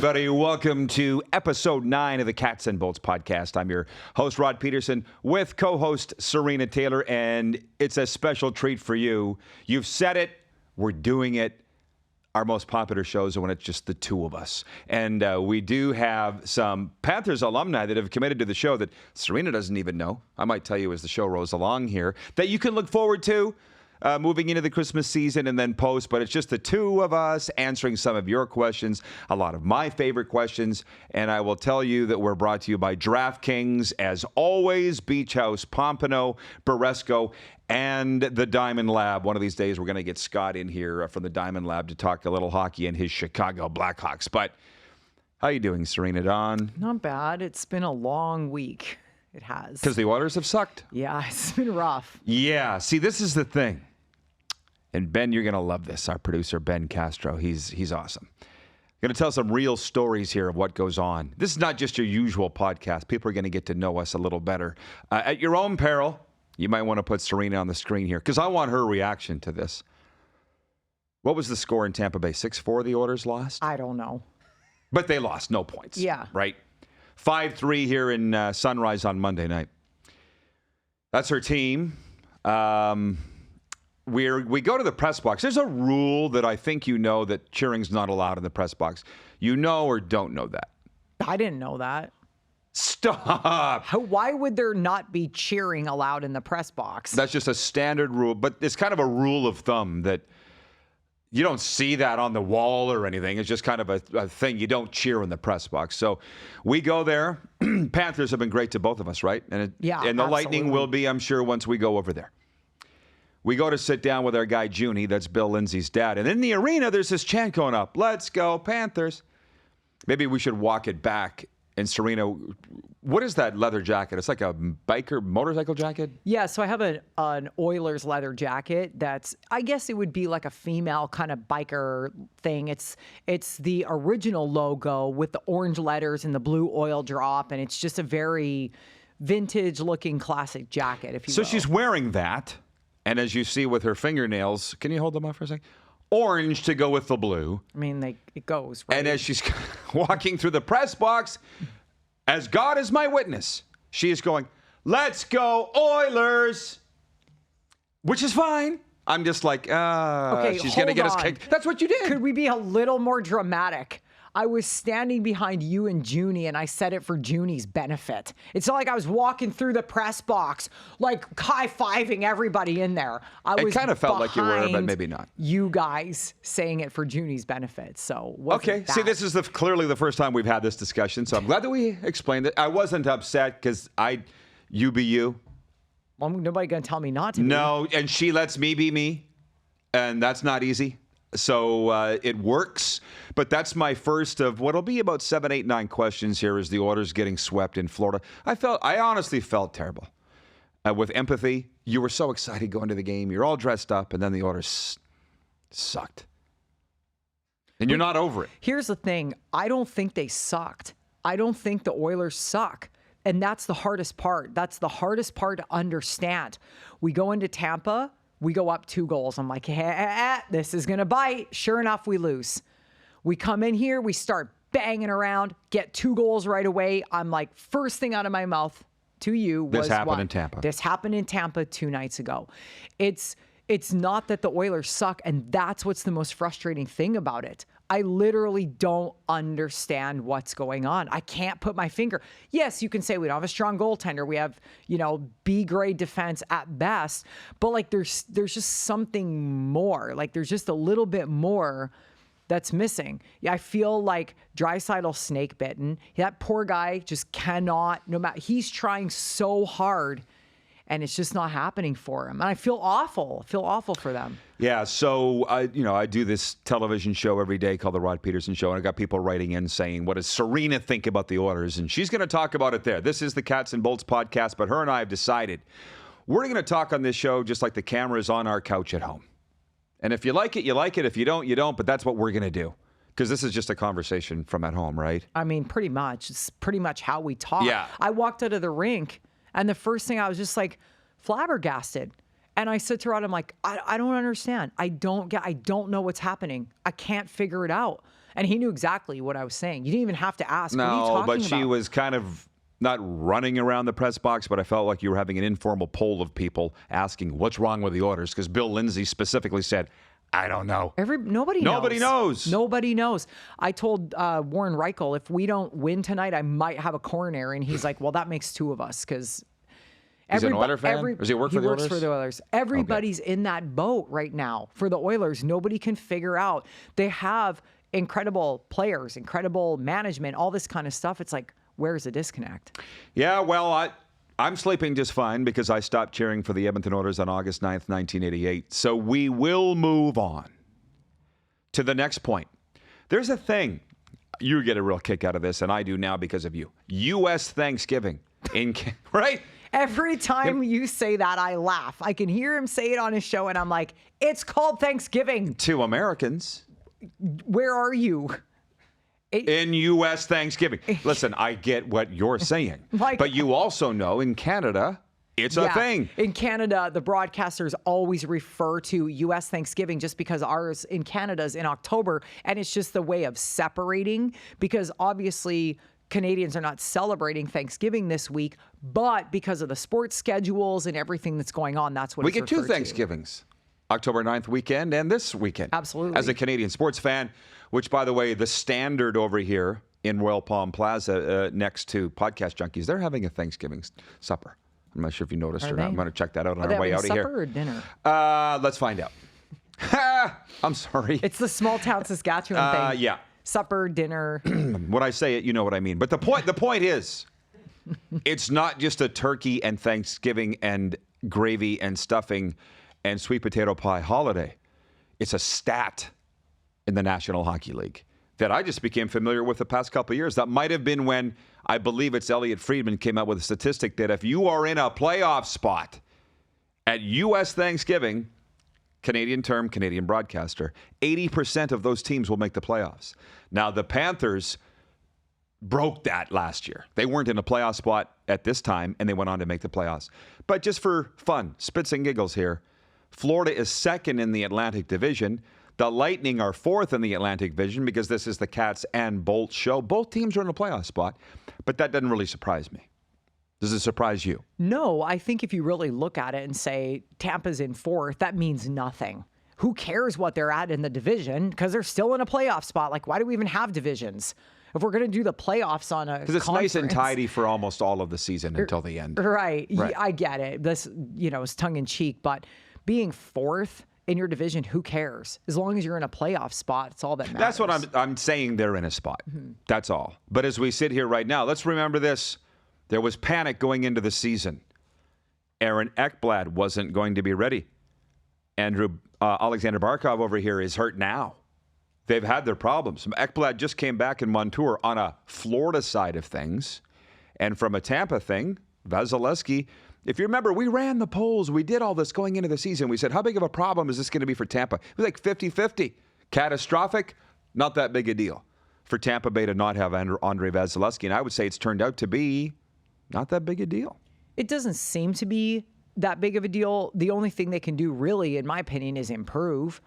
everybody. Welcome to episode 9 of the Cats and Bolts podcast. I'm your host, Rod Peterson, with co-host Serina Taylor, and it's a special treat for you. You've said it. We're doing it. Our most popular shows are when it's just the two of us. And we do have some Panthers alumni that have committed to the show that Serina doesn't even know. I might tell you as the show rolls along here that you can look forward to moving into the Christmas season and then post. But it's just the two of us answering some of your questions, a lot of my favorite questions. And I will tell you that we're brought to you by DraftKings, as always, Beach House, Pompano, Beresco, and the Diamond Lab. One of these days, we're going to get Scott in here from the Diamond Lab to talk a little hockey and his Chicago Blackhawks. But how you doing, Serina Dawn? Not bad. It's been a long week. It has. Because the Oilers have sucked? Yeah, it's been rough. Yeah. See, this is the thing. And Ben, you're going to love this. Our producer, Ben Castro, he's awesome. Going to tell some real stories here of what goes on. This is not just your usual podcast. People are going to get to know us a little better. At your own peril, you might want to put Serina on the screen here because I want her reaction to this. What was the score in Tampa Bay? 6-4 the Oilers lost? I don't know. But they lost. No points. Yeah. Right? 5-3 here in Sunrise on Monday night. That's her team. We go to the press box. There's a rule that I think you know that cheering's not allowed in the press box. You know or don't know that? I didn't know that. Stop. Why would there not be cheering allowed in the press box? That's just a standard rule, but it's kind of a rule of thumb that you don't see that on the wall or anything. It's just kind of a thing. You don't cheer in the press box. So we go there. Panthers have been great to both of us, right? And yeah, and the absolutely. Lightning will be, I'm sure, once we go over there. We go to sit down with our guy, Junie. That's Bill Lindsay's dad. And in the arena, there's this chant going up. Let's go, Panthers. Maybe we should walk it back. And Serina, what is that leather jacket? It's like a biker motorcycle jacket? Yeah, so I have an Oilers leather jacket that's, I guess it would be like a female kind of biker thing. It's the original logo with the orange letters and the blue oil drop. And it's just a very vintage-looking classic jacket, if you will. So she's wearing that. And as you see with her fingernails, can you hold them up for a second? Orange to go with the blue. I mean, it goes, right? And as she's walking through the press box, as God is my witness, she is going, let's go Oilers, which is fine. I'm just like, okay, she's going to get us kicked. That's what you did. Could we be a little more dramatic? I was standing behind you and Junie, and I said it for Junie's benefit. It's not like I was walking through the press box, like high-fiving everybody in there. It kind of felt like you were, but maybe not. You guys saying it for Junie's benefit. So okay, see, this is clearly the first time we've had this discussion, so I'm glad that we explained it. I wasn't upset because you be you. Well, nobody going to tell me not to be. No, and she lets me be me, and that's not easy. So it works, but that's my first of what'll be about 7, 8, 9 questions here as the Oilers getting swept in Florida. I honestly felt terrible. With empathy, you were so excited going to the game. You're all dressed up, and then the Oilers sucked. And you're not over it. Here's the thing. I don't think they sucked. I don't think the Oilers suck. And that's the hardest part. That's the hardest part to understand. We go into Tampa. We go up 2 goals. I'm like, this is going to bite. Sure enough, we lose. We come in here. We start banging around, get 2 goals right away. I'm like, first thing out of my mouth to you was this happened in Tampa. This happened in Tampa 2 nights ago. It's not that the Oilers suck, and that's what's the most frustrating thing about it. I literally don't understand what's going on. I can't put my finger. Yes, you can say we don't have a strong goaltender. We have, B-grade defense at best. But like there's just something more. Like there's just a little bit more that's missing. Yeah, I feel like Draisaitl's snake bitten. That poor guy just cannot, no matter, he's trying so hard. And it's just not happening for him. And I feel awful. For them. Yeah, so I do this television show every day called The Rod Peterson Show, and I got people writing in saying, what does Serina think about the Oilers? And she's going to talk about it there. This is the Cats and Bolts podcast, but her and I have decided we're going to talk on this show just like the camera is on our couch at home. And if you like it, you like it. If you don't, you don't. But that's what we're going to do. Because this is just a conversation from at home, right? I mean, pretty much. It's pretty much how we talk. Yeah. I walked out of the rink, and the first thing I was just like flabbergasted. And I said to Rod, I'm like, I don't understand. I don't know what's happening. I can't figure it out. And he knew exactly what I was saying. You didn't even have to ask. What are you No, talking but she about? was kind of not running around the press box, but I felt like you were having an informal poll of people asking what's wrong with the Oilers, because Bill Lindsay specifically said, I don't know. Nobody knows. Nobody knows. I told Warren Reichel, if we don't win tonight, I might have a coronary. And he's like, well, that makes two of us, because he's an Oiler fan? Does he work for the Oilers? He works for the Oilers. Everybody's in that boat right now for the Oilers. Nobody can figure out. They have incredible players, incredible management, all this kind of stuff. It's like, where's the disconnect? Yeah, well, I'm sleeping just fine because I stopped cheering for the Edmonton Oilers on August 9th, 1988. So we will move on to the next point. There's a thing. You get a real kick out of this, and I do now because of you. U.S. Thanksgiving. Right? Every time you say that, I laugh. I can hear him say it on his show, and I'm like, it's called Thanksgiving. To Americans. Where are you? In U.S. Thanksgiving. Listen, I get what you're saying. But you also know in Canada, it's a thing. In Canada, the broadcasters always refer to U.S. Thanksgiving just because ours in Canada is in October. And it's just the way of separating, because obviously Canadians are not celebrating Thanksgiving this week. But because of the sports schedules and everything that's going on, that's what we it's get two referred to. Thanksgivings. October 9th weekend and this weekend. Absolutely. As a Canadian sports fan, which, by the way, the Standard over here in Royal Palm Plaza next to Podcast Junkies, they're having a Thanksgiving supper. I'm not sure if you noticed or not. I'm going to check that out on our way out of here. Supper or dinner? Let's find out. I'm sorry. It's the small town Saskatchewan thing. Yeah. Supper, dinner. When I say it, you know what I mean. But the point is, it's not just a turkey and Thanksgiving and gravy and stuffing and sweet potato pie holiday. It's a stat in the National Hockey League that I just became familiar with the past couple of years. That might have been when, I believe it's Elliot Friedman came out with a statistic that if you are in a playoff spot at U.S. Thanksgiving, Canadian term, Canadian broadcaster, 80% of those teams will make the playoffs. Now, the Panthers broke that last year. They weren't in a playoff spot at this time, and they went on to make the playoffs. But just for fun, spits and giggles here, Florida is second in the Atlantic Division. The Lightning are fourth in the Atlantic Division because this is the Cats and Bolts show. Both teams are in a playoff spot, but that doesn't really surprise me. Does it surprise you? No, I think if you really look at it and say Tampa's in fourth, that means nothing. Who cares what they're at in the division? Because they're still in a playoff spot. Like, why do we even have divisions? If we're going to do the playoffs on a because it's nice and tidy for almost all of the season until the end. Right. I get it. This, is tongue in cheek, but being fourth in your division, who cares? As long as you're in a playoff spot, it's all that matters. That's what I'm saying. They're in a spot. Mm-hmm. That's all. But as we sit here right now, let's remember this. There was panic going into the season. Aaron Ekblad wasn't going to be ready. Alexander Barkov over here is hurt now. They've had their problems. Ekblad just came back in Montour on a Florida side of things. And from a Tampa thing, Vasilevsky, if you remember, we ran the polls. We did all this going into the season. We said, how big of a problem is this going to be for Tampa? It was like 50-50. Catastrophic, not that big a deal for Tampa Bay to not have Andre Vasilevsky. And I would say it's turned out to be not that big a deal. It doesn't seem to be that big of a deal. The only thing they can do really, in my opinion, is improve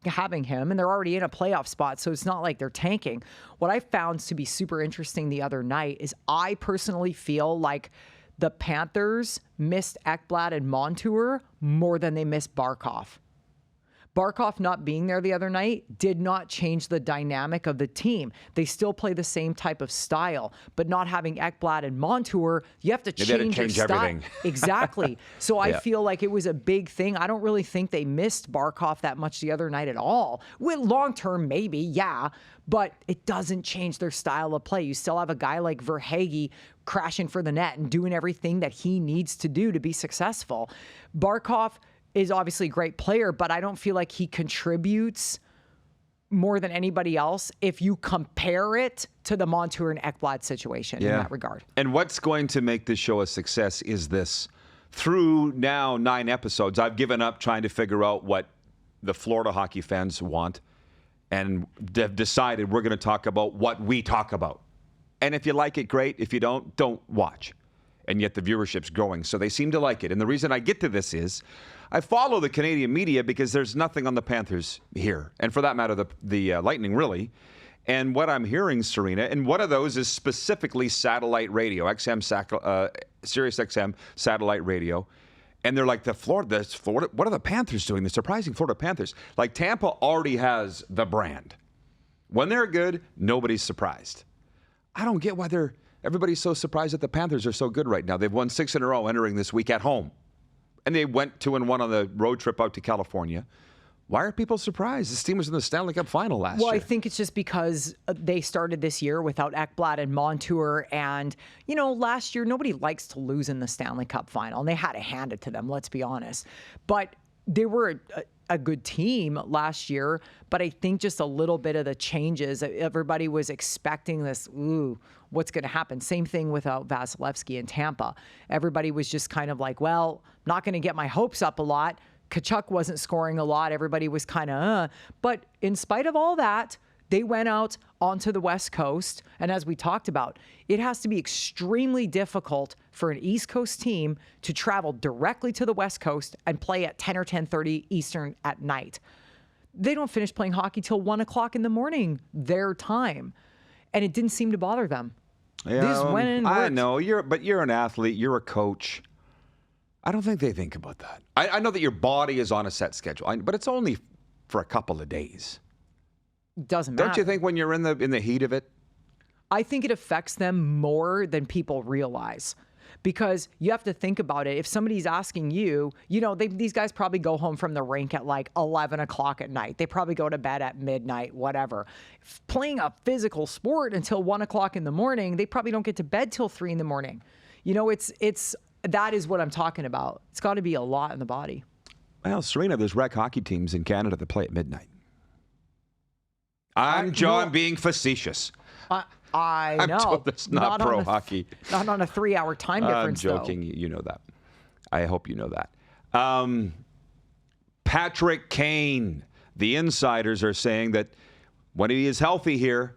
having him. And they're already in a playoff spot, so it's not like they're tanking. What I found to be super interesting the other night is I personally feel like the Panthers missed Ekblad and Montour more than they missed Barkov. Barkov not being there the other night did not change the dynamic of the team. They still play the same type of style, but not having Ekblad and Montour, you have to change your style. Everything. Exactly. So I feel like it was a big thing. I don't really think they missed Barkov that much the other night at all. With long term, maybe, yeah, but it doesn't change their style of play. You still have a guy like Verhaeghe crashing for the net and doing everything that he needs to do to be successful. Barkov is obviously a great player, but I don't feel like he contributes more than anybody else if you compare it to the Montour and Ekblad situation in that regard. And what's going to make this show a success is this. Through now 9 episodes, I've given up trying to figure out what the Florida hockey fans want and have decided we're going to talk about what we talk about. And if you like it, great. If you don't watch. and yet the viewership's growing. So they seem to like it. And the reason I get to this is I follow the Canadian media because there's nothing on the Panthers here. And for that matter, the Lightning, really. And what I'm hearing, Serina, and one of those is specifically satellite radio, Sirius XM satellite radio. And they're like, Florida, what are the Panthers doing? The surprising Florida Panthers. Like, Tampa already has the brand. When they're good, nobody's surprised. I don't get why everybody's so surprised that the Panthers are so good right now. They've won 6 in a row entering this week at home. And they went 2-1 on the road trip out to California. Why are people surprised? This team was in the Stanley Cup final last year. Well, I think it's just because they started this year without Ekblad and Montour. And, last year, nobody likes to lose in the Stanley Cup final. And they had to hand it to them, let's be honest. But they were a good team last year. But I think just a little bit of the changes, everybody was expecting this, what's going to happen? Same thing without Vasilevsky in Tampa. Everybody was just kind of like, well, not going to get my hopes up a lot. Kachuk wasn't scoring a lot. Everybody was kind of, But in spite of all that, they went out onto the West Coast. And as we talked about, it has to be extremely difficult for an East Coast team to travel directly to the West Coast and play at 10 or 10:30 Eastern at night. They don't finish playing hockey till 1 o'clock in the morning, their time. And it didn't seem to bother them. Yeah, They just went in and worked. I know, but you're an athlete, you're a coach. I don't think they think about that. I know that your body is on a set schedule, but it's only for a couple of days. Doesn't matter. Don't you think when you're in the heat of it? I think it affects them more than people realize. Because you have to think about it. If somebody's asking you, these guys probably go home from the rink at like 11 o'clock at night. They probably go to bed at midnight, whatever. Playing a physical sport until 1 o'clock in the morning, they probably don't get to bed till 3 in the morning. That is what I'm talking about. It's got to be a lot in the body. Well, Serina, there's rec hockey teams in Canada that play at midnight. I'm being facetious. I know. That's not pro hockey. Not on a 3-hour time difference, I'm joking. though. You know that. I hope you know that. Patrick Kane. The insiders are saying that when he is healthy here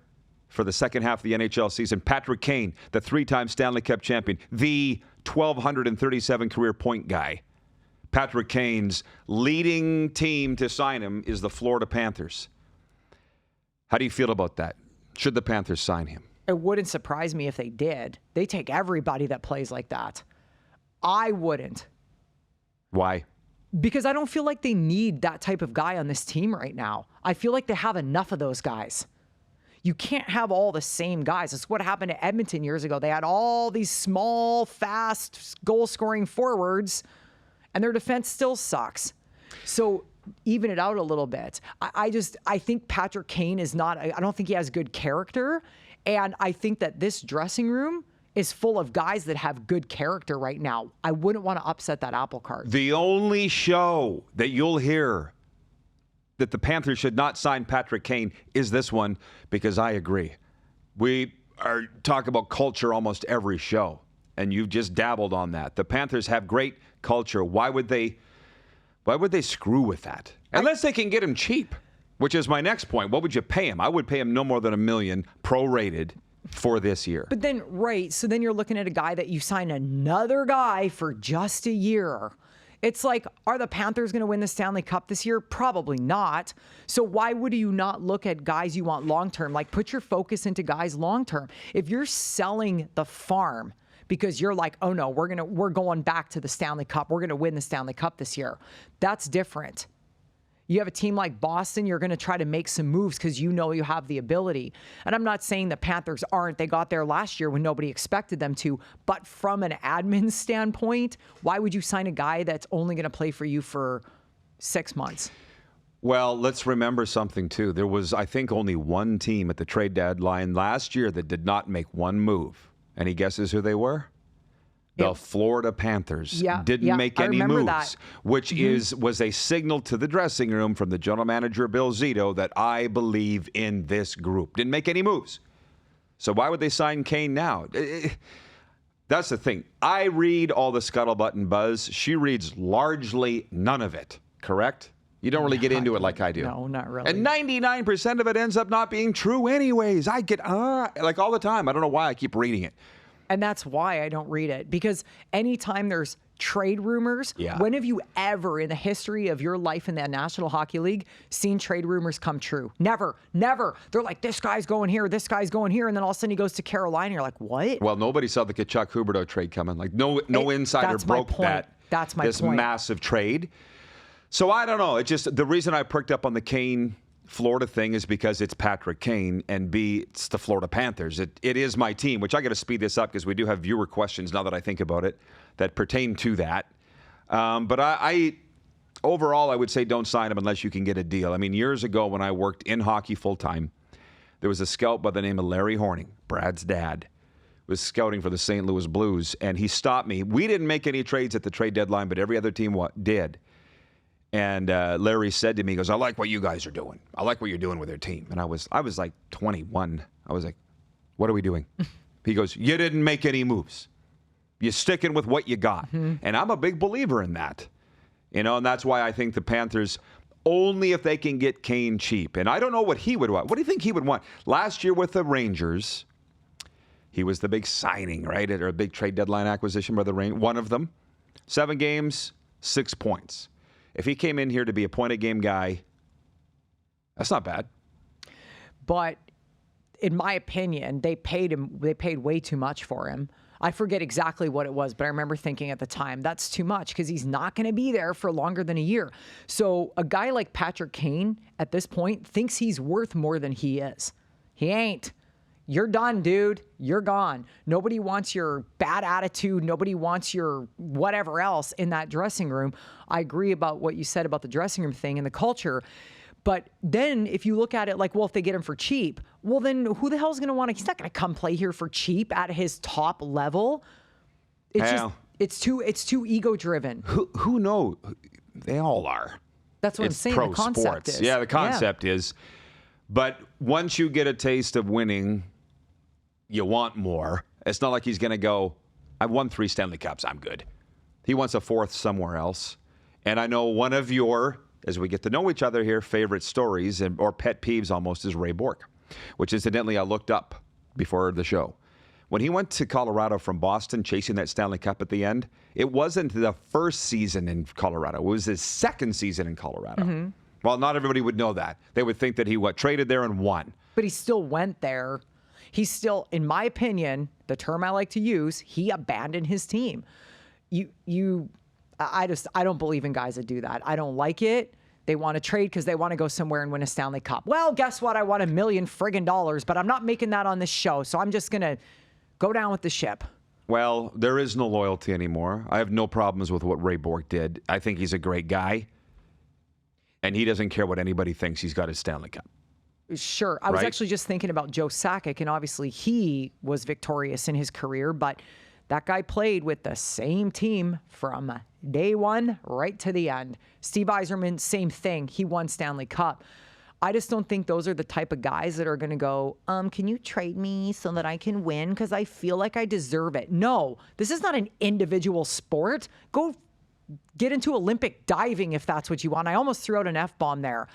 for the second half of the NHL season, Patrick Kane, the 3-time Stanley Cup champion, the 1,237 career point guy, Patrick Kane's leading team to sign him is the Florida Panthers. How do you feel about that? Should the Panthers sign him? It wouldn't surprise me if they did. They take everybody that plays like that. I wouldn't. Why? Because I don't feel like they need that type of guy on this team right now. I feel like they have enough of those guys. You can't have all the same guys. That's what happened to Edmonton years ago. They had all these small, fast, goal-scoring forwards, and their defense still sucks. So even it out a little bit. I think Patrick Kane is not, I don't think he has good character. And I think that this dressing room is full of guys that have good character right now. I wouldn't want to upset that apple cart. The only show that you'll hear that the Panthers should not sign Patrick Kane is this one, because I agree. We are talk about culture almost every show, and you've just dabbled on that. The Panthers have great culture. Why would they screw with that? Unless they can get him cheap, which is my next point. What would you pay him? I would pay him no more than $1 million prorated for this year. But then, so then you're looking at a guy that you sign another guy for just a year. It's like, are the Panthers going to win the Stanley Cup this year? Probably not. So why would you not look at guys you want long-term? Like, put your focus into guys long-term. If you're selling the farm because you're like, oh no, we're going back to the Stanley Cup. We're going to win the Stanley Cup this year. That's different. You have a team like Boston, you're going to try to make some moves because you know you have the ability. And I'm not saying the Panthers aren't. They got there last year when nobody expected them to. But from an admin standpoint, why would you sign a guy that's only going to play for you for 6 months? Well, let's remember something, too. There was, I think, only one team at the trade deadline last year that did not make one move. Any guesses who they were? The Florida Panthers didn't make any moves, which was a signal to the dressing room from the general manager, Bill Zito, that I believe in this group. Didn't make any moves. So why would they sign Kane now? That's the thing. I read all the scuttlebutt and buzz. She reads largely none of it, correct? You don't really get into it like I do. No, not really. And 99% of it ends up not being true anyways. I get, like all the time. I don't know why I keep reading it. And that's why I don't read it. Because anytime there's trade rumors, when have you ever in the history of your life in the National Hockey League seen trade rumors come true? Never. They're like, this guy's going here, this guy's going here. And then all of a sudden he goes to Carolina. You're like, what? Well, nobody saw the Tkachuk-Huberdeau trade coming. Like, no insider broke that. That's my this point. Massive trade. So I don't know. It's just the reason I perked up on the Kane Florida thing is because it's Patrick Kane, and B, it's the Florida Panthers. It is my team, which I got to speed this up because we do have viewer questions now that I think about it that pertain to that. But I overall, I would say don't sign him unless you can get a deal. I mean, years ago when I worked in hockey full-time, there was a scout by the name of Larry Horning, Brad's dad, was scouting for the St. Louis Blues, and he stopped me. We didn't make any trades at the trade deadline, but every other team did. And Larry said to me, he goes, I like what you guys are doing. I like what you're doing with your team. And I was like 21. I was like, what are we doing? He goes, you didn't make any moves. You're sticking with what you got. Mm-hmm. And I'm a big believer in that. And that's why I think the Panthers, only if they can get Kane cheap. And I don't know what he would want. What do you think he would want? Last year with the Rangers, he was the big signing, right? Or a big trade deadline acquisition by the Rangers. One of them. 7 games, 6 points. If he came in here to be a point-a-game guy, that's not bad. But in my opinion, they paid way too much for him. I forget exactly what it was, but I remember thinking at the time, that's too much because he's not going to be there for longer than a year. So a guy like Patrick Kane at this point thinks he's worth more than he is. He ain't. You're done, dude. You're gone. Nobody wants your bad attitude. Nobody wants your whatever else in that dressing room. I agree about what you said about the dressing room thing and the culture. But then if you look at it like, well, if they get him for cheap, well, then who the hell's going to want to? He's not going to come play here for cheap at his top level. It's too ego driven. Who knows? They all are. That's what I'm saying. The concept sports. is. Yeah, the concept is. But once you get a taste of winning, you want more. It's not like he's going to go, I've won 3 Stanley Cups. I'm good. He wants a 4th somewhere else. And I know one of your, as we get to know each other here, favorite stories or pet peeves almost is Ray Bourque, which incidentally I looked up before the show. When he went to Colorado from Boston chasing that Stanley Cup at the end, it wasn't the first season in Colorado. It was his 2nd season in Colorado. Mm-hmm. Well, not everybody would know that. They would think that he traded there and won. But he still went there. He's still, in my opinion, the term I like to use, he abandoned his team. I don't believe in guys that do that. I don't like it. They want to trade because they want to go somewhere and win a Stanley Cup. Well, guess what? I want $1 million friggin' dollars, but I'm not making that on this show. So I'm just going to go down with the ship. Well, there is no loyalty anymore. I have no problems with what Ray Bourque did. I think he's a great guy. And he doesn't care what anybody thinks. He's got his Stanley Cup. Sure. I was actually just thinking about Joe Sakic, and obviously he was victorious in his career, but that guy played with the same team from day one right to the end. Steve Yzerman, same thing. He won Stanley Cup. I just don't think those are the type of guys that are going to go, can you trade me so that I can win because I feel like I deserve it? No, this is not an individual sport. Go get into Olympic diving if that's what you want. I almost threw out an F-bomb there.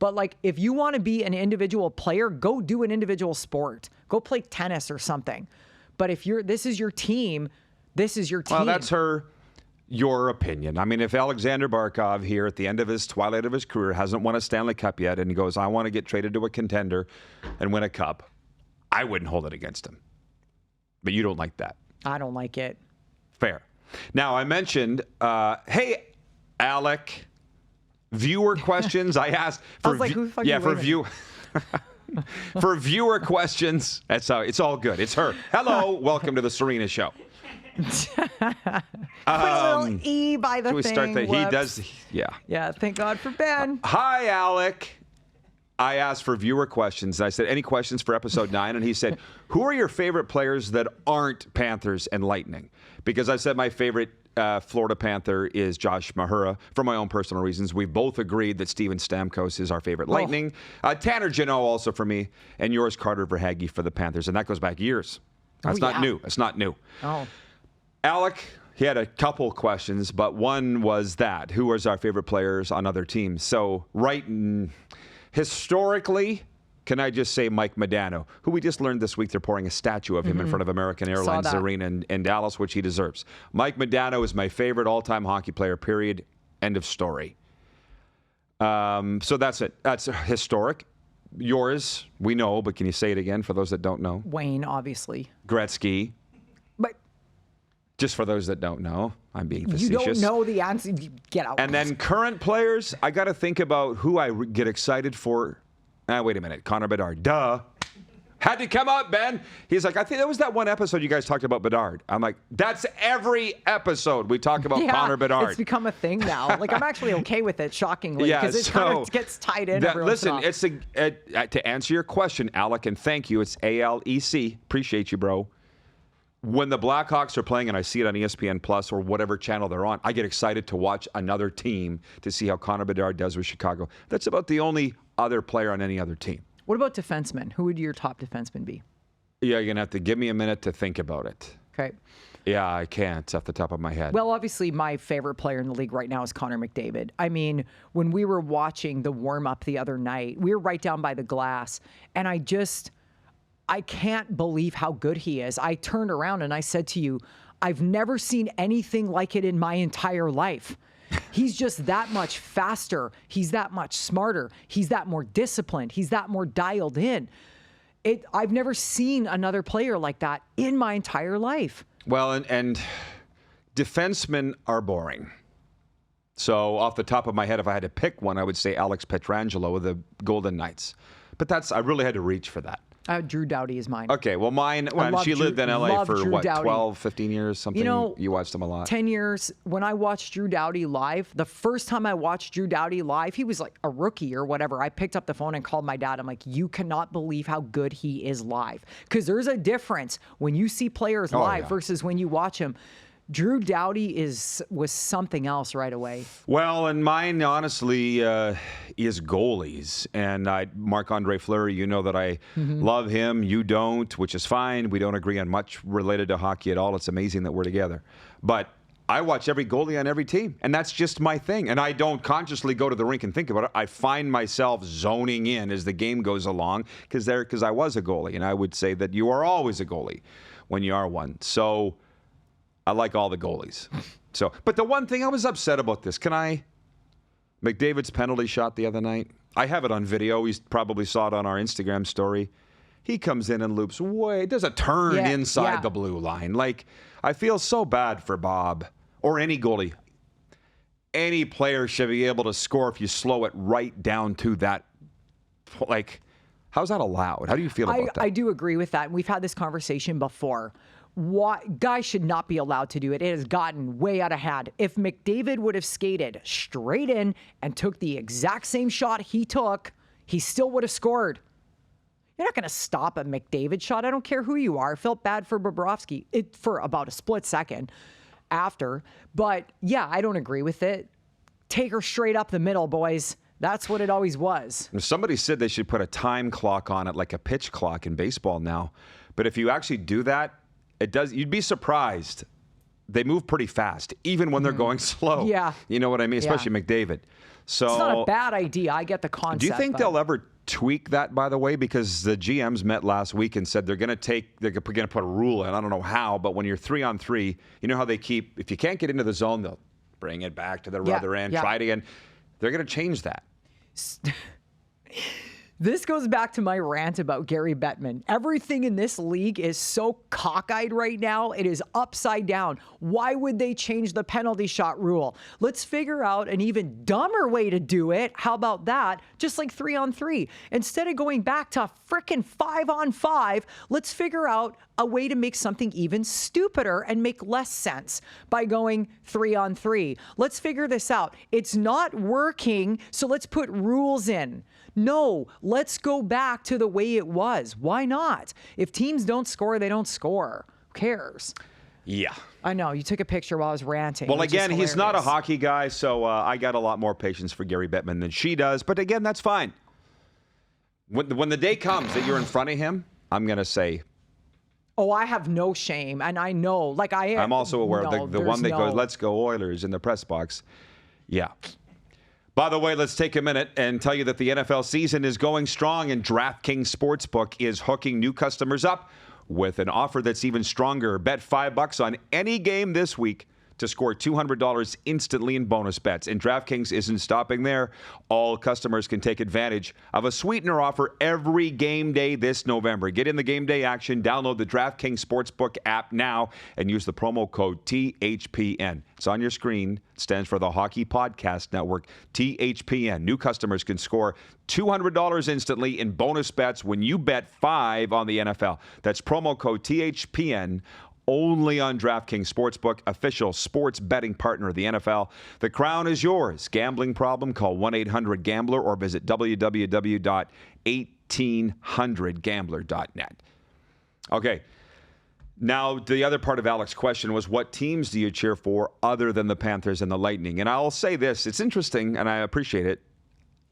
But like, if you want to be an individual player, go do an individual sport. Go play tennis or something. But if this is your team, this is your team. Well, that's your opinion. I mean, if Alexander Barkov here at the end of his twilight of his career hasn't won a Stanley Cup yet and he goes, I want to get traded to a contender and win a cup, I wouldn't hold it against him. But you don't like that. I don't like it. Fair. Now, I mentioned, hey, Alec, viewer questions. I asked for I was like, who the fuck for viewer questions. That's how it's all good. It's her. Hello, welcome to the Serina Show. Put a little E by the thing. Should we start that? He does. Yeah. Yeah. Thank God for Ben. Hi, Alec. I asked for viewer questions. And I said, any questions for episode 9? And he said, who are your favorite players that aren't Panthers and Lightning? Because I said my favorite Florida Panther is Josh Mahura for my own personal reasons. We both agreed that Steven Stamkos is our favorite Lightning. Tanner Jeannot also for me, and yours, Carter Verhaeghe, for the Panthers. And that goes back years. That's not new. That's not new. Oh. Alec, he had a couple questions, but one was that. Who is our favorite players on other teams? So, historically, can I just say Mike Modano, who we just learned this week they're pouring a statue of him in front of American Airlines Arena in Dallas, which he deserves. Mike Modano is my favorite all-time hockey player, period. End of story. So that's it. That's historic. Yours, we know, but can you say it again for those that don't know? Wayne, obviously. Gretzky. But just for those that don't know, I'm being facetious. you don't know the answer. Get out. And then current players, I got to think about who I get excited for. Wait a minute. Connor Bedard. Duh. Had to come out, Ben. He's like, I think that was that one episode you guys talked about Bedard. I'm like, that's every episode we talk about Connor Bedard. It's become a thing now. Like, I'm actually okay with it, shockingly, because it kind of gets tied in. Listen, it's to answer your question, Alec, and thank you. It's ALEC. Appreciate you, bro. When the Blackhawks are playing and I see it on ESPN Plus or whatever channel they're on, I get excited to watch another team to see how Connor Bedard does with Chicago. That's about the only other player on any other team. What about defensemen? Who would your top defenseman be? Yeah, you're going to have to give me a minute to think about it. Okay. Yeah, I can't off the top of my head. Well, obviously, my favorite player in the league right now is Connor McDavid. I mean, when we were watching the warm-up the other night, we were right down by the glass, and I can't believe how good he is. I turned around and I said to you, I've never seen anything like it in my entire life. He's just that much faster. He's that much smarter. He's that more disciplined. He's that more dialed in. I've never seen another player like that in my entire life. Well, and defensemen are boring. So off the top of my head, if I had to pick one, I would say Alex Pietrangelo of the Golden Knights. But I really had to reach for that. Drew Doughty is mine. Okay, well, mine, she lived in LA for, 12, 15 years, something? You know, you watched him a lot. 10 years. When I watched Drew Doughty live, the first time I watched Drew Doughty live, he was like a rookie or whatever. I picked up the phone and called my dad. I'm like, you cannot believe how good he is live. Because there's a difference when you see players live versus when you watch them. Drew Doughty was something else right away. Well, and mine, honestly, is goalies. And Marc-Andre Fleury, you know that I love him. You don't, which is fine. We don't agree on much related to hockey at all. It's amazing that we're together. But I watch every goalie on every team, and that's just my thing. And I don't consciously go to the rink and think about it. I find myself zoning in as the game goes along because I was a goalie. And I would say that you are always a goalie when you are one. So I like all the goalies. But the one thing I was upset about this, McDavid's penalty shot the other night, I have it on video. You probably saw it on our Instagram story. He comes in and loops does a turn inside the blue line. Like, I feel so bad for Bob or any goalie. Any player should be able to score if you slow it right down to that. Like, how's that allowed? How do you feel about that? I do agree with that. We've had this conversation before. Guys should not be allowed to do it. It has gotten way out of hand. If McDavid would have skated straight in and took the exact same shot he took, he still would have scored. You're not going to stop a McDavid shot. I don't care who you are. I felt bad for Bobrovsky for about a split second after. But yeah, I don't agree with it. Take her straight up the middle, boys. That's what it always was. Somebody said they should put a time clock on it, like a pitch clock in baseball now. But if you actually do that, you'd be surprised. They move pretty fast, even when they're going slow. Yeah. You know what I mean? Especially McDavid. So it's not a bad idea. I get the concept. Do you think they'll ever tweak that, by the way? Because the GMs met last week and said they're going to put a rule in. I don't know how, but when you're 3-on-3, you know how they keep, if you can't get into the zone, they'll bring it back to the other end, try it again. They're going to change that. This goes back to my rant about Gary Bettman. Everything in this league is so cockeyed right now. It is upside down. Why would they change the penalty shot rule? Let's figure out an even dumber way to do it. How about that? Just like 3-on-3. Instead of going back to frickin' 5-on-5, let's figure out a way to make something even stupider and make less sense by going 3-on-3. Let's figure this out. It's not working, so let's put rules in. No, let's go back to the way it was. Why not? If teams don't score, they don't score. Who cares? Yeah. I know. You took a picture while I was ranting. Well, again, he's not a hockey guy, so I got a lot more patience for Gary Bettman than she does. But again, that's fine. When the day comes that you're in front of him, I'm going to say, oh, I have no shame. And I know, like I am. I'm also aware of the one that goes, let's go Oilers in the press box. Yeah. By the way, let's take a minute and tell you that the NFL season is going strong, and DraftKings Sportsbook is hooking new customers up with an offer that's even stronger. Bet $5 on any game this week to score $200 instantly in bonus bets. And DraftKings isn't stopping there. All customers can take advantage of a sweetener offer every game day this November. Get in the game day action. Download the DraftKings Sportsbook app now and use the promo code THPN. It's on your screen. It stands for the Hockey Podcast Network, THPN. New customers can score $200 instantly in bonus bets when you bet $5 on the NFL. That's promo code THPN. Only on DraftKings Sportsbook, official sports betting partner of the NFL. The crown is yours. Gambling problem? Call 1-800-GAMBLER or visit www.1800gambler.net. Okay. Now, the other part of Alex's question was, what teams do you cheer for other than the Panthers and the Lightning? And I'll say this. It's interesting, and I appreciate it.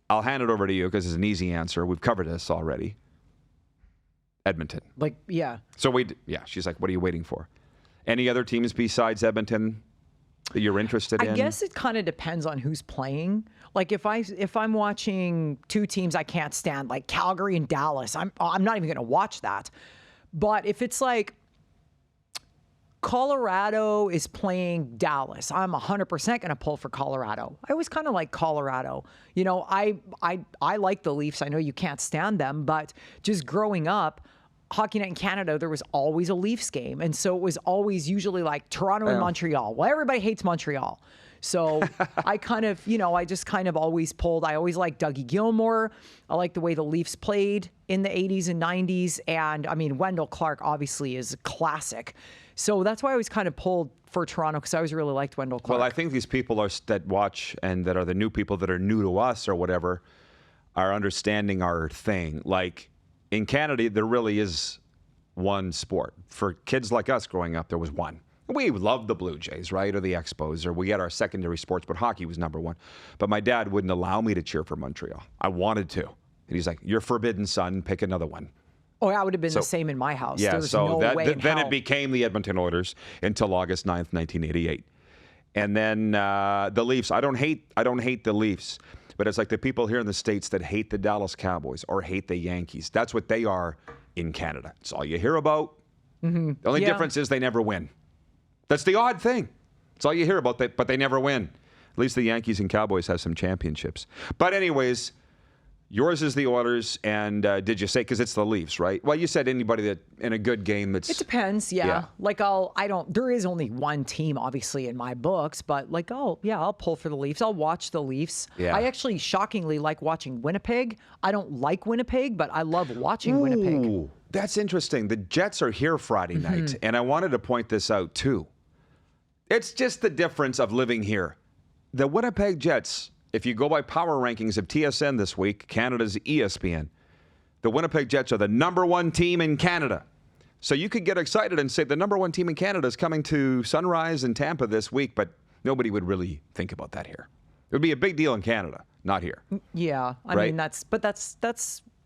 I'll hand it over to you because it's an easy answer. We've covered this already. Edmonton. So she's like, what are you waiting for? Any other teams besides Edmonton that you're interested in? I guess it kind of depends on who's playing. Like if I'm watching two teams I can't stand, like Calgary and Dallas, I'm not even going to watch that. But if it's like Colorado is playing Dallas, I'm 100% going to pull for Colorado. I always kind of like Colorado. You know, I like the Leafs. I know you can't stand them, but just growing up, Hockey Night in Canada, there was always a Leafs game. And so it was always usually like Toronto and Montreal. Well, everybody hates Montreal. So I just kind of always pulled. I always liked Dougie Gilmour. I like the way the Leafs played in the 80s and 90s. And I mean, Wendell Clark obviously is a classic. So that's why I always kind of pulled for Toronto, because I always really liked Wendell Clark. Well, I think these people that watch and that are the new people that are new to us or whatever are understanding our thing. Like in Canada, there really is one sport. For kids like us growing up, there was one. We loved the Blue Jays, right, or the Expos, or we had our secondary sports, but hockey was number one. But my dad wouldn't allow me to cheer for Montreal. I wanted to. And he's like, you're forbidden, son. Pick another one. Oh, I would have been the same in my house. Yeah, There's so no way in then hell. it became the Edmonton Oilers until August 9th, 1988. And then the Leafs. I don't hate the Leafs, but it's like the people here in the States that hate the Dallas Cowboys or hate the Yankees. That's what they are in Canada. It's all you hear about. Mm-hmm. The only difference is they never win. That's the odd thing. It's all you hear about, but they never win. At least the Yankees and Cowboys have some championships. But anyways, yours is the Oilers, and did you say, because it's the Leafs, right? Well, you said anybody that in a good game that's... It depends, yeah. Like there is only one team, obviously, in my books, but like, I'll pull for the Leafs. I'll watch the Leafs. Yeah. I actually shockingly like watching Winnipeg. I don't like Winnipeg, but I love watching Winnipeg. That's interesting. The Jets are here Friday night, and I wanted to point this out, too. It's just the difference of living here. The Winnipeg Jets, if you go by power rankings of TSN this week, Canada's ESPN, the Winnipeg Jets are the number one team in Canada. So you could get excited and say the number one team in Canada is coming to Sunrise in Tampa this week, but nobody would really think about that here. It would be a big deal in Canada, not here. Yeah, I mean, that's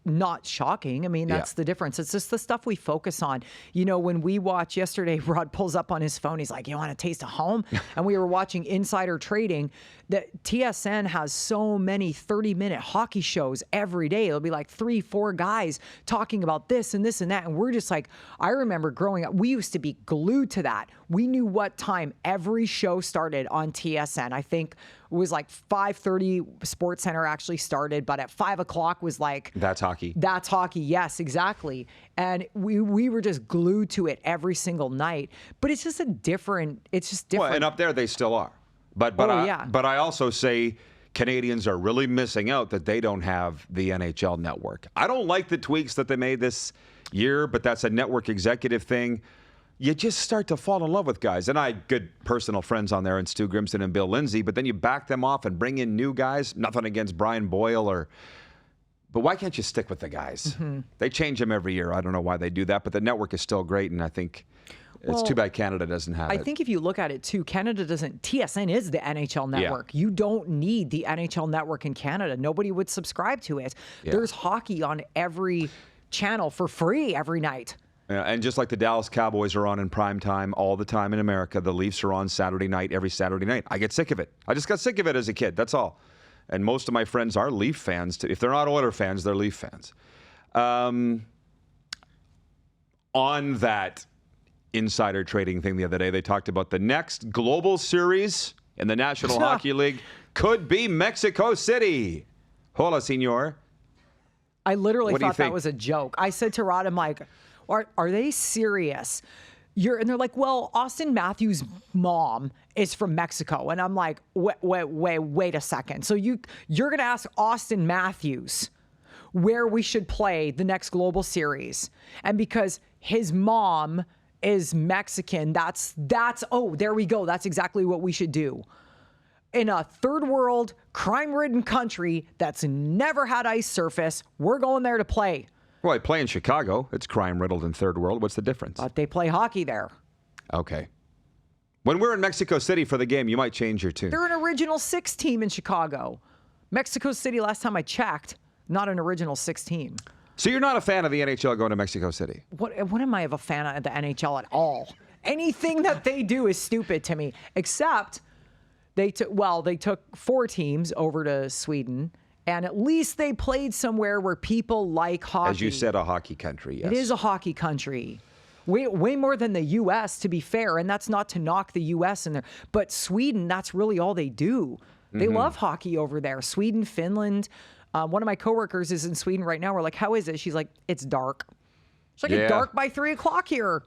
not shocking. I mean, that's the difference. It's just the stuff we focus on. You know, when we watch yesterday, Rod pulls up on his phone. He's like, you want a taste of home? And we were watching Insider Trading. That TSN has so many 30-minute hockey shows every day. It'll be like 3-4 guys talking about this and this and that. And we're just like, I remember growing up, we used to be glued to that. We knew what time every show started on TSN. I think it was like 5:30 Sports Center actually started, but at 5 o'clock was like... That's hockey. That's hockey, yes, exactly. And we were just glued to it every single night. But it's just different. Well, and up there they still are. But I also say Canadians are really missing out that they don't have the NHL network. I don't like the tweaks that they made this year, but that's a network executive thing. You just start to fall in love with guys. And I had good personal friends on there, and Stu Grimson and Bill Lindsay, but then you back them off and bring in new guys. Nothing against Brian Boyle but why can't you stick with the guys? Mm-hmm. They change them every year. I don't know why they do that, but the network is still great, and I think it's too bad Canada doesn't have it. I think if you look at it too, TSN is the NHL network. Yeah. You don't need the NHL network in Canada. Nobody would subscribe to it. Yeah. There's hockey on every channel for free every night. Yeah, and just like the Dallas Cowboys are on in prime time all the time in America, the Leafs are on Saturday night, every Saturday night. I get sick of it. I just got sick of it as a kid. That's all. and most of my friends are Leaf fans. If they're not Oiler fans, they're Leaf fans. On that insider trading thing the other day, they talked about the next global series in the National Hockey League could be Mexico City. Hola, senor. I literally What do you thought that think? was a joke. I said to Rod, I'm like, are they serious? And they're like, well, Austin Matthews' mom is from Mexico. And I'm like, wait a second. So you're going to ask Austin Matthews where we should play the next global series. And because his mom is Mexican, there we go. That's exactly what we should do. In a third world, crime-ridden country that's never had ice surface, we're going there to play. Well, I play in Chicago. It's crime-riddled in third world. What's the difference? But they play hockey there. Okay. When we're in Mexico City for the game, you might change your tune. They're an Original Six team in Chicago. Mexico City, last time I checked, not an Original Six team. So you're not a fan of the NHL going to Mexico City? What am I of a fan of the NHL at all? Anything that they do is stupid to me, except they took 4 teams over to Sweden, and at least they played somewhere where people like hockey. As you said, a hockey country, yes. It is a hockey country. Way more than the U.S., to be fair, and that's not to knock the U.S. in there. But Sweden, that's really all they do. They love hockey over there. Sweden, Finland. One of my coworkers is in Sweden right now. We're like, how is it? She's like, it's dark. It's like it's dark by 3 o'clock here.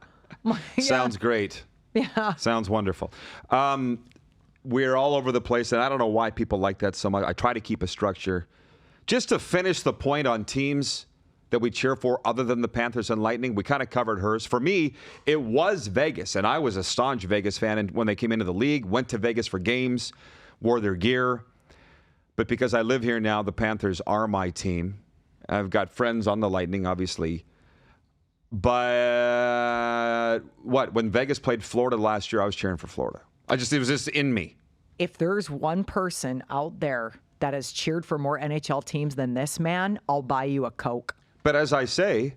I'm like, yeah. Sounds great. Yeah. Sounds wonderful. We're all over the place, and I don't know why people like that so much. I try to keep a structure. Just to finish the point on teams that we cheer for other than the Panthers and Lightning, we kind of covered hers. For me, it was Vegas, and I was a staunch Vegas fan. And when they came into the league, went to Vegas for games, wore their gear. But because I live here now, the Panthers are my team. I've got friends on the Lightning, obviously. But when Vegas played Florida last year, I was cheering for Florida. It was just in me. If there's one person out there that has cheered for more NHL teams than this man, I'll buy you a Coke. But as I say,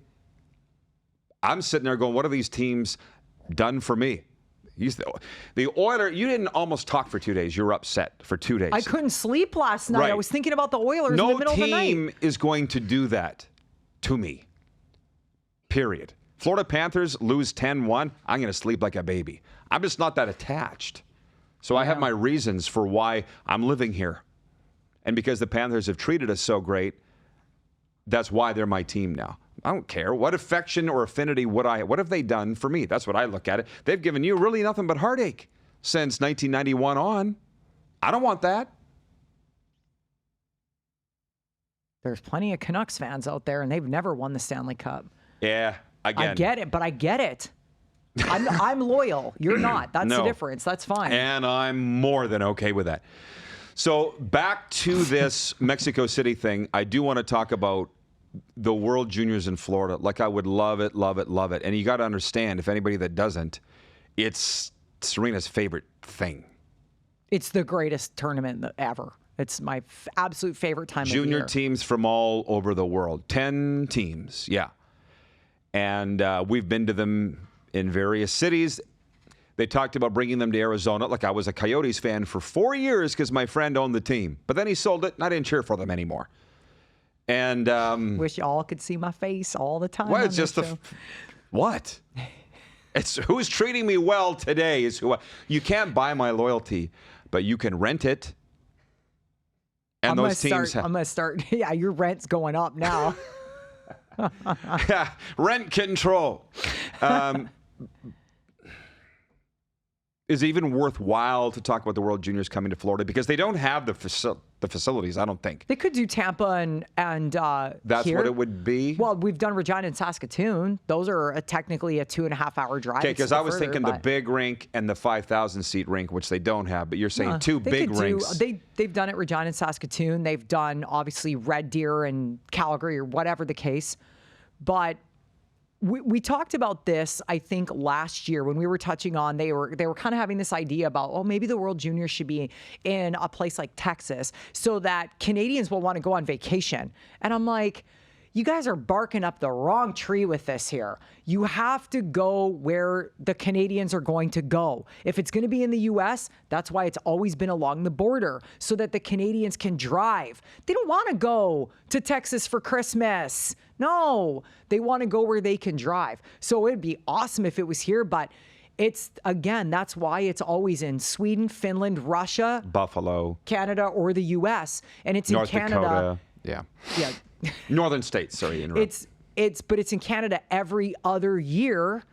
I'm sitting there going, what have these teams done for me? The Oilers, you didn't almost talk for 2 days. You were upset for 2 days. I couldn't sleep last night. Right. I was thinking about the Oilers in the middle of the No night. team is going to do that to me. Period. Florida Panthers lose 10-1. I'm going to sleep like a baby. I'm just not that attached. So I have my reasons for why I'm living here. And because the Panthers have treated us so great, that's why they're my team now. I don't care. What affection or affinity what have they done for me? That's what I look at it. They've given you really nothing but heartache since 1991 on. I don't want that. There's plenty of Canucks fans out there, and they've never won the Stanley Cup. Yeah, again. I get it, but I get it. I'm loyal. You're not. That's the difference. That's fine. And I'm more than okay with that. So back to this Mexico City thing. I do want to talk about the World Juniors in Florida. Like, I would love it, love it, love it. And you got to understand, if anybody that doesn't, it's Serena's favorite thing. It's the greatest tournament ever. It's my absolute favorite time of year. Junior teams from all over the world. 10 teams, yeah. And we've been to them in various cities. They talked about bringing them to Arizona. Like, I was a Coyotes fan for 4 years because my friend owned the team. But then he sold it, and I didn't cheer for them anymore. And wish y'all could see my face all the time. well, on it's just this show. What? It's who's treating me well today is who. You can't buy my loyalty, but you can rent it. And those teams. I'm gonna start. Yeah, your rent's going up now. Yeah, rent control. Is it even worthwhile to talk about the World Juniors coming to Florida? Because they don't have the facilities, I don't think. They could do Tampa and That's here. what it would be? Well, we've done Regina and Saskatoon. Those are technically a 2.5-hour drive. Okay, because I was thinking the but big rink and the 5,000-seat rink, which they don't have. But you're saying two big rinks. They've done it Regina and Saskatoon. They've done, obviously, Red Deer and Calgary or whatever the case. But we talked about this, I think, last year when we were touching on, they were kind of having this idea about, oh, maybe the World Juniors should be in a place like Texas so that Canadians will want to go on vacation. And I'm like, you guys are barking up the wrong tree with this here. You have to go where the Canadians are going to go. If it's going to be in the U.S., that's why it's always been along the border, so that the Canadians can drive. They don't want to go to Texas for Christmas. No, they want to go where they can drive. So it'd be awesome if it was here, but it's, again, that's why it's always in Sweden, Finland, Russia, Buffalo, Canada, or the U.S. And it's North in Canada. Dakota. Yeah. Yeah. Northern states, sorry. But it's in Canada every other year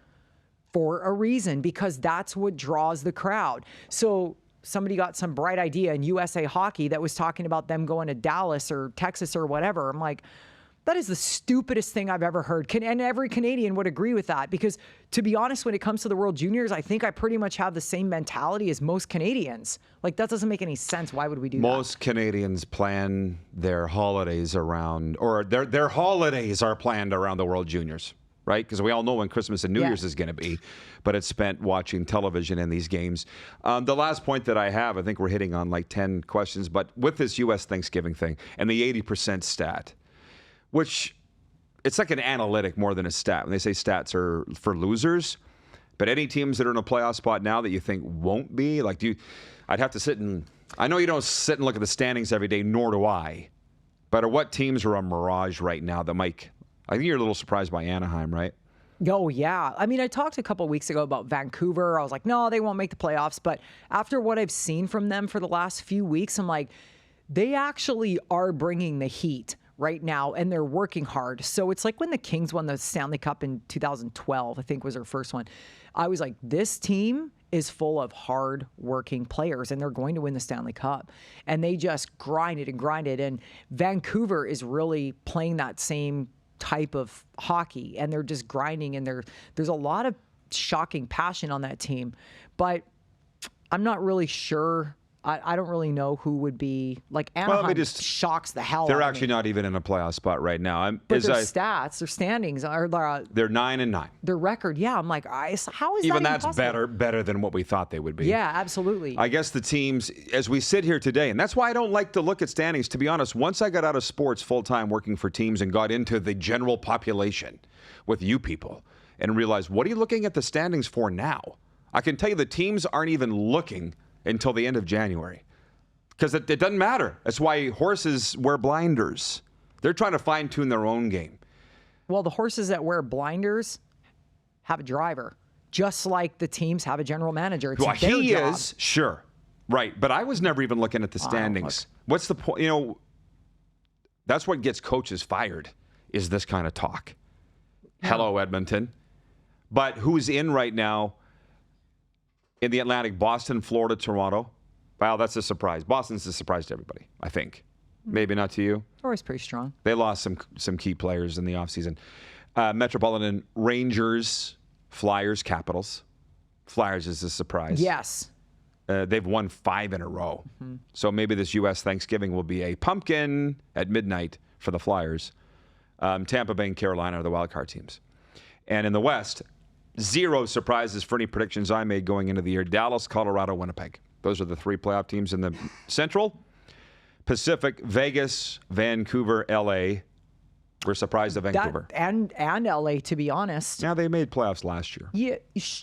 for a reason, because that's what draws the crowd. So somebody got some bright idea in USA Hockey that was talking about them going to Dallas or Texas or whatever. I'm like, that is the stupidest thing I've ever heard. And every Canadian would agree with that, because to be honest, when it comes to the World Juniors, I think I pretty much have the same mentality as most Canadians. Like, that doesn't make any sense. Why would we do that? Most Canadians plan their holidays around, or their holidays are planned around the World Juniors, right? Because we all know when Christmas and New Year's is going to be, but it's spent watching television in these games. The last point that I have, I think we're hitting on like 10 questions, but with this U.S. Thanksgiving thing and the 80% stat, which it's like an analytic more than a stat. When they say stats are for losers, but any teams that are in a playoff spot now that you think won't be, like, I'd have to sit and, I know you don't sit and look at the standings every day, nor do I, but what teams are a mirage right now that might, I think you're a little surprised by Anaheim, right? Oh, yeah. I mean, I talked a couple of weeks ago about Vancouver. I was like, no, they won't make the playoffs. But after what I've seen from them for the last few weeks, I'm like, they actually are bringing the heat right now, and they're working hard. So it's like when the Kings won the Stanley Cup in 2012, I think was their first one. I was like, this team is full of hard-working players, and they're going to win the Stanley Cup. And they just grinded and grinded. And Vancouver is really playing that same type of hockey, and they're just grinding, and there's a lot of shocking passion on that team. But I'm not really sure. I don't really know who would be, like, Anaheim shocks the hell out of me. They're actually not even in a playoff spot right now. But their stats, their standings are they're 9-9. Their record, yeah. I'm like, how is even that that's possible? better than what we thought they would be. Yeah, absolutely. I guess the teams, as we sit here today, and that's why I don't like to look at standings, to be honest. Once I got out of sports full-time working for teams and got into the general population with you people and realized, what are you looking at the standings for now? I can tell you the teams aren't even looking until the end of January. Because it doesn't matter. That's why horses wear blinders. They're trying to fine-tune their own game. Well, the horses that wear blinders have a driver, just like the teams have a general manager. It's their job. Is, sure. Right. But I was never even looking at the standings. What's the point? You know, that's what gets coaches fired, is this kind of talk. Yeah. Hello, Edmonton. But who's in right now in the Atlantic? Boston, Florida, Toronto. Wow, that's a surprise. Boston's a surprise to everybody, I think. Maybe not to you. Always pretty strong. They lost some key players in the offseason. Metropolitan, Rangers, Flyers, Capitals. Flyers is a surprise. Yes. They've won 5 in a row. Mm-hmm. So maybe this U.S. Thanksgiving will be a pumpkin at midnight for the Flyers. Tampa Bay and Carolina are the wild card teams. And in the West, 0 surprises for any predictions I made going into the year. Dallas, Colorado, Winnipeg. Those are the 3 playoff teams in the Central. Pacific, Vegas, Vancouver, L.A. We're surprised at Vancouver. And L.A., to be honest. Yeah, they made playoffs last year. Yeah,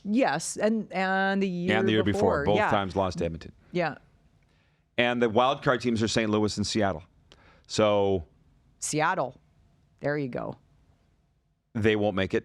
yes, and the year before. Both times lost to Edmonton. Yeah. And the wild card teams are St. Louis and Seattle. So Seattle. There you go. They won't make it.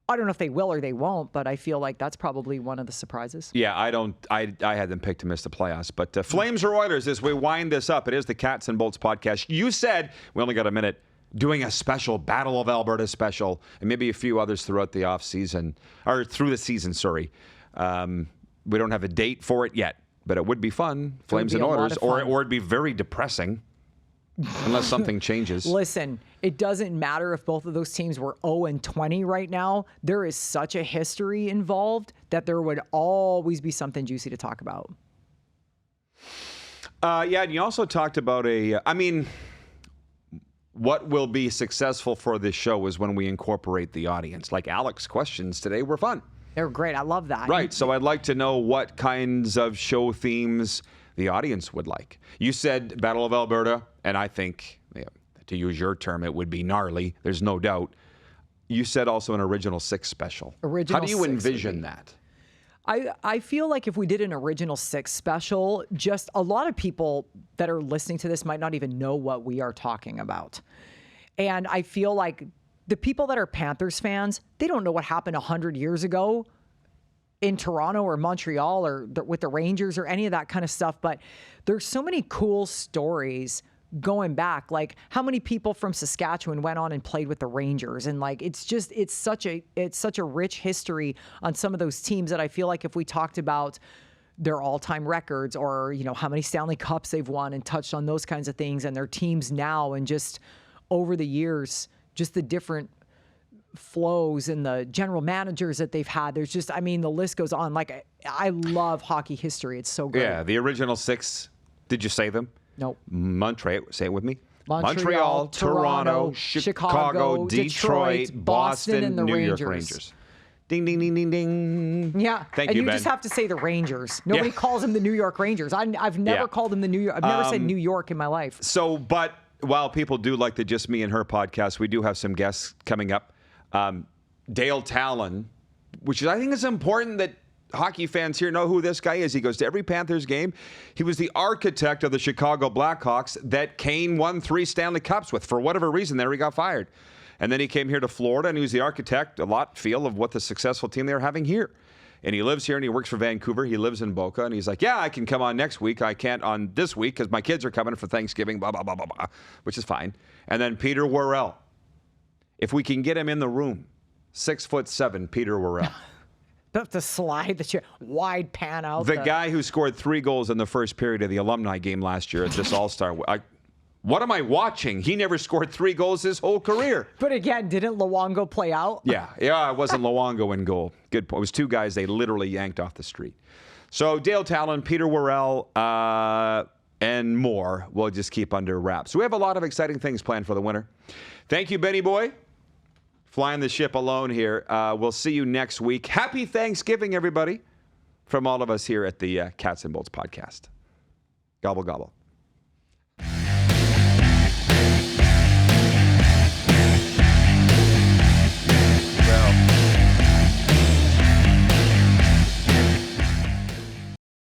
I don't know if they will or they won't, but I feel like that's probably one of the surprises. Yeah, I had them picked to miss the playoffs. But Flames or Oilers, as we wind this up, it is the Cats and Bolts podcast. You said, we only got a minute, doing a special Battle of Alberta special, and maybe a few others throughout the offseason, or through the season, sorry. We don't have a date for it yet, but it would be fun. Flames and Oilers, or it'd be very depressing. Unless something changes. Listen, it doesn't matter if both of those teams were 0-20 right now. There is such a history involved that there would always be something juicy to talk about. Yeah, and you also talked about what will be successful for this show is when we incorporate the audience. Like Alex's questions today were fun. They were great. I love that. Right. So I'd like to know what kinds of show themes the audience would like. You said Battle of Alberta, and I think the to use your term, it would be gnarly. There's no doubt. You said also an Original Six special. How do you envision that? I feel like if we did an Original Six special, just a lot of people that are listening to this might not even know what we are talking about. And I feel like the people that are Panthers fans, they don't know what happened 100 years ago in Toronto or Montreal or with the Rangers or any of that kind of stuff. But there's so many cool stories going back, like how many people from Saskatchewan went on and played with the Rangers, and like it's such a rich history on some of those teams that I feel like if we talked about their all-time records or how many Stanley Cups they've won and touched on those kinds of things and their teams now and just over the years, just the different flows and the general managers that they've had. There's just, the list goes on. Like I love hockey history. It's so great. Yeah, the Original Six. Did you say them? Nope. Montreal, say it with me. Montreal, Toronto, Chicago, Detroit, Boston, and the New Rangers. York Rangers. Ding, ding, ding, ding, ding. Yeah. Thank you, Ben. And you just have to say the Rangers. Nobody calls them the New York Rangers. I've never called them the New York. I've never said New York in my life. So, but while people do like the Just Me and Her podcast, we do have some guests coming up. Dale Talon, which I think is important that hockey fans here know who this guy is. He goes to every Panthers game. He was the architect of the Chicago Blackhawks that Kane won 3 Stanley Cups with. For whatever reason, there he got fired. And then he came here to Florida, and he was the architect, of what the successful team they were having here. And he lives here, and he works for Vancouver. He lives in Boca, and he's like, yeah, I can come on next week. I can't on this week because my kids are coming for Thanksgiving, blah, blah, blah, blah, blah, which is fine. And then Peter Worrell. If we can get him in the room, 6'7", Peter Worrell. The slide, the chair, wide pan out. The guy who scored 3 goals in the first period of the alumni game last year at this All-Star. What am I watching? He never scored 3 goals his whole career. But again, didn't Luongo play out? Yeah, it wasn't Luongo in goal. Good point. It was 2 guys they literally yanked off the street. So Dale Talon, Peter Worrell, and more we'll just keep under wraps. So we have a lot of exciting things planned for the winter. Thank you, Benny Boy. Flying the ship alone here. We'll see you next week. Happy Thanksgiving, everybody, from all of us here at the Cats and Bolts podcast. Gobble, gobble.